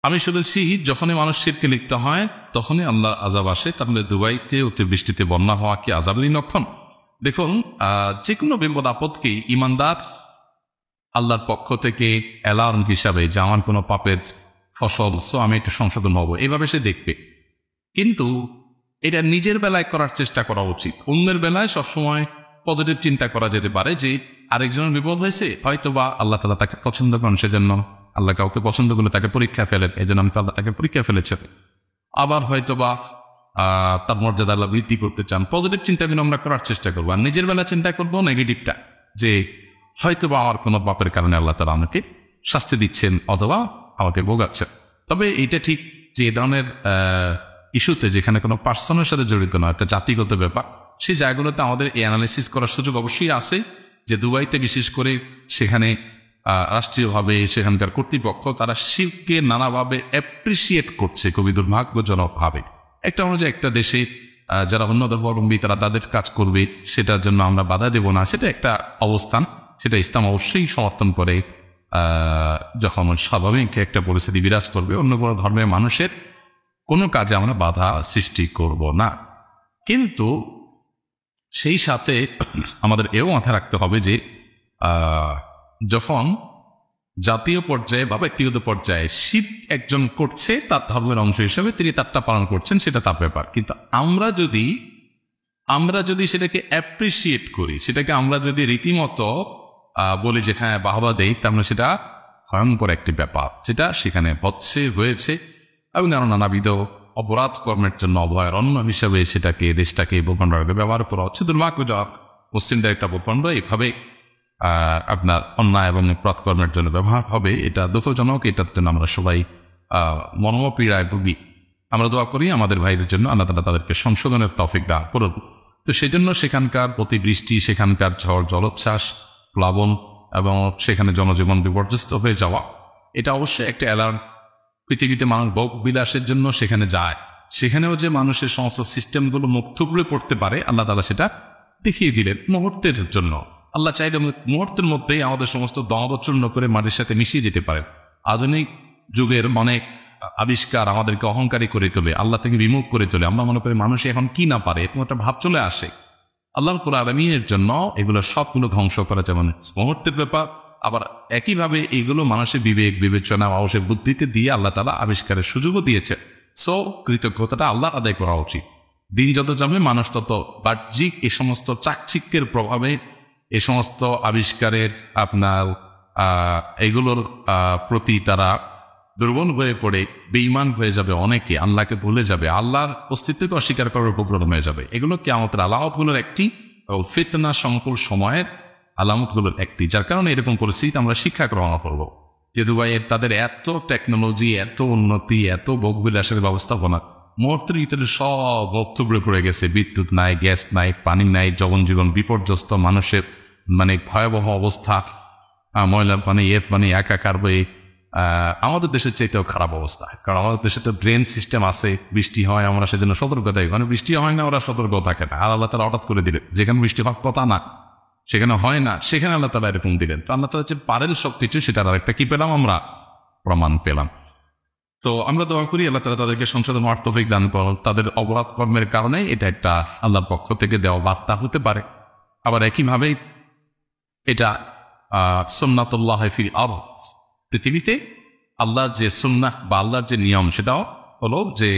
আমি শুনেছি যখনই মানুষ শিরকে লিপ্ত হয় তখনই আল্লাহর আযাব আসে। তাহলে দুবাইতে অতিবৃষ্টিতে বন্যা হওয়া কি আযাবেরই লক্ষণ? দেখুন, যে কোনো বিপদ আপদকেই ইমানদার আল্লাহর পক্ষ থেকে অ্যালার্ম হিসাবে যে আমার কোনো পাপের ফসল, সো আমি একটু সংশোধন হব, এভাবে সে দেখবে। কিন্তু এটা নিজের বেলায় করার চেষ্টা করা উচিত। অন্যের বেলায় সবসময় পজিটিভ চিন্তা করা যেতে পারে যে আরেকজনের বিপদ হয়েছে, হয়তো বা আল্লাহ তাআলা তাকে পছন্দ করেন, সেজন্য আল্লাহ কাউকে পছন্দ করলে তাকে পরীক্ষা ফেলেন, এই জন্য আমি আল্লাহ তাকে পরীক্ষা ফেলেছে। আবার হয়তো বা তার মর্যাদা আল্লাহ বৃদ্ধি করতে চান। পজিটিভ চিন্তাগুলো আমরা করার চেষ্টা করবো, আর নিজের বেলা চিন্তা করবো নেগেটিভটা, যে হয়তো বা আমার কোনো পাপের কারণে আল্লাহ তাআলা আমাকে শাস্তি দিচ্ছেন অথবা আমাকে ভোগাচ্ছেন। তবে এটা ঠিক যে এই ধরনের ইস্যুতে যেখানে কোনো পার্সনের সাথে জড়িত না, একটা জাতিগত ব্যাপার, সেই জায়গাগুলোতে আমাদের এই অ্যানালিসিস করার সুযোগ অবশ্যই আছে। যে দুবাইতে বিশেষ করে সেখানে রাষ্ট্রীয়ভাবে সেখানকার কর্তৃপক্ষ তারা শিরকে নানাভাবে অ্যাপ্রিসিয়েট করছে, খুবই দুর্ভাগ্যজনকভাবে। একটা অনুযায়ী একটা দেশে যারা অন্য ধর্মাবলম্বী তারা তাদের কাজ করবে, সেটার জন্য আমরা বাধা দেব না, সেটা একটা অবস্থান, সেটা ইসলাম অবশ্যই সমর্থন করে। যখন স্বাভাবিক একটা পরিস্থিতি বিরাজ করবে, অন্য কোনো ধর্মের মানুষের কোনো কাজে আমরা বাধা সৃষ্টি করব না। কিন্তু সেই সাথে আমাদের এও মাথায় রাখতে হবে যে যখন জাতীয় পর্যায়ে বা ব্যক্তিগত পর্যায়ে শিরক একজন করছে, তার ধর্মের অংশ হিসেবে তিনি তারটা পালন করছেন, সেটা তার ব্যাপার। কিন্তু আমরা যদি সেটাকে অ্যাপ্রিসিয়েট করি, সেটাকে আমরা যদি রীতিমতো বলি যে হ্যাঁ বাহবা দেই, তাহলে সেটা ভয়ঙ্কর একটি ব্যাপার, যেটা সেখানে হয়েছে এবং আরো নানাবিধ অপরাধ কর্মের জন্য অভয়ারণ্য হিসাবে সেটাকে, দেশটাকে, ভূখণ্ডকে ব্যবহার করা হচ্ছে। দুর্ভাগ্যজনক মুসলিমদের একটা ভূখণ্ড এইভাবে আপনার অন্যায় এবং অপরাধ কর্মের জন্য ব্যবহার হবে, এটা দুঃখজনক। এটার জন্য আমরা সবাই মনোপীড়ায় ভুগি। আমরা দোয়া করি আমাদের ভাইদের জন্য, আল্লাহ তাআলা তাদেরকে সংশোধনের তৌফিক দান করুন। তো সেই জন্য সেখানকার অতিবৃষ্টি, সেখানকার ঝড় জলোচ্ছ্বাস, প্লাবন এবং সেখানে জনজীবন বিপর্যস্ত হয়ে যাওয়া, এটা অবশ্যই একটা অ্যালার্ম। পৃথিবীতে মানুষ ভোগ বিলাসের জন্য সেখানে যায়, সেখানেও যে মানুষের সমস্ত সিস্টেমগুলো মুখ থুবড়ে পড়তে পারে, আল্লাহ তাআলা সেটা দেখিয়ে দিলেন মুহূর্তের জন্য। আল্লাহ চাইলে মুহূর্তের মধ্যেই আমাদের সমস্ত দমব চূর্ণ করে মাটির সাথে মিশিয়ে দিতে পারেন। আধুনিক যুগের অনেক আবিষ্কার আমাদেরকে অহংকারী করে তোলে, আল্লাহ থেকে বিমুখ করে তোলে। আমরা মনে করি মানুষ এখন কি না পারে, এরকম একটা ভাব চলে আসে। আল্লাহ রাব্বুল আলামিনের জন্য এগুলো সবগুলো ধ্বংস করা যেমন মুহূর্তের ব্যাপার, আবার একইভাবে এগুলো মানুষের বিবেক বিবেচনা, মানুষের বুদ্ধিতে দিয়ে আল্লাহ তাআলা আবিষ্কারের সুযোগও দিয়েছে। সো কৃতজ্ঞতাটা আল্লাহর আদায় করা উচিত। দিন যত যাবে মানুষ তত বাহ্যিক এই সমস্ত চাকচিক্যের প্রভাবে, এই সমস্ত আবিষ্কারের আপনার এগুলোর প্রতি তারা দুর্বল হয়ে পড়ে বেঈমান হয়ে যাবে, অনেকে আল্লাহকে ভুলে যাবে, আল্লাহর অস্তিত্বকে অস্বীকার করার উপক্রম হয়ে যাবে। এগুলো কিয়ামতের আলামতগুলোর একটি, ফিতনা সংকুল সময়ের আলামতগুলোর একটি, যার কারণে এরকম পরিস্থিতি আমরা শিক্ষা গ্রহণ করবো। যে দুবাইয়ের তাদের এত টেকনোলজি, এত উন্নতি, এত ভোগবিলাসের ব্যবস্থাপনা, মুহূর্তের ভিতরে সব থুবড়ে পড়ে গেছে। বিদ্যুৎ নাই, গ্যাস নাই, পানি নাই, জনজীবন বিপর্যস্ত, মানুষের মানে ভয়াবহ অবস্থা, ময়লার পানি, পানি একাকার হয়ে আমাদের দেশের চাইতেও খারাপ অবস্থা। কারণ আমাদের দেশে তো ড্রেন সিস্টেম আছে, বৃষ্টি হয় আমরা সেজন্য সতর্ক থাকি, মানে বৃষ্টি হয় না ওরা সতর্ক থাকে না। আর আল্লাহ তাআলা হঠাৎ করে দিলেন, যেখানে বৃষ্টি হওয়ার কথা না, সেখানে হয় না, সেখানে আল্লাহ তাআলা এরকম দিলেন। তো আল্লাহ তাআলা যে পারেন সবকিছু, সেটার আরেকটা কি পেলাম আমরা? প্রমাণ পেলাম। তো আমরা দোয়া করি আল্লাহ তাআলা তাদেরকে সংশোধন হওয়ার তৌফিক দান করুন। তাদের অপরাধ কর্মের কারণে এটা একটা আল্লাহর পক্ষ থেকে দেওয়া বার্তা হতে পারে। আবার একইভাবে এটা সুন্নাতুল্লাহ ফিল আরদ, পৃথিবীতে আল্লাহর যে সুন্নাহ বা আল্লাহর যে নিয়ম, সেটাও হলো যে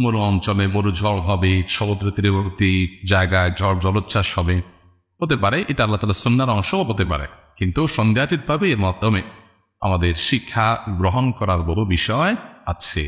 মরু অঞ্চলে মরু ঝড় হবে, সমুদ্র তীরবর্তী জায়গায় ঝড় জলোচ্ছ্বাস হবে, হতে পারে। এটা আল্লাহ তাআলার সুন্নাহর অংশও হতে পারে। কিন্তু সন্দেহাতীতভাবে এর মাধ্যমে আমাদের শিক্ষা গ্রহণ করার বড় বিষয় আছে।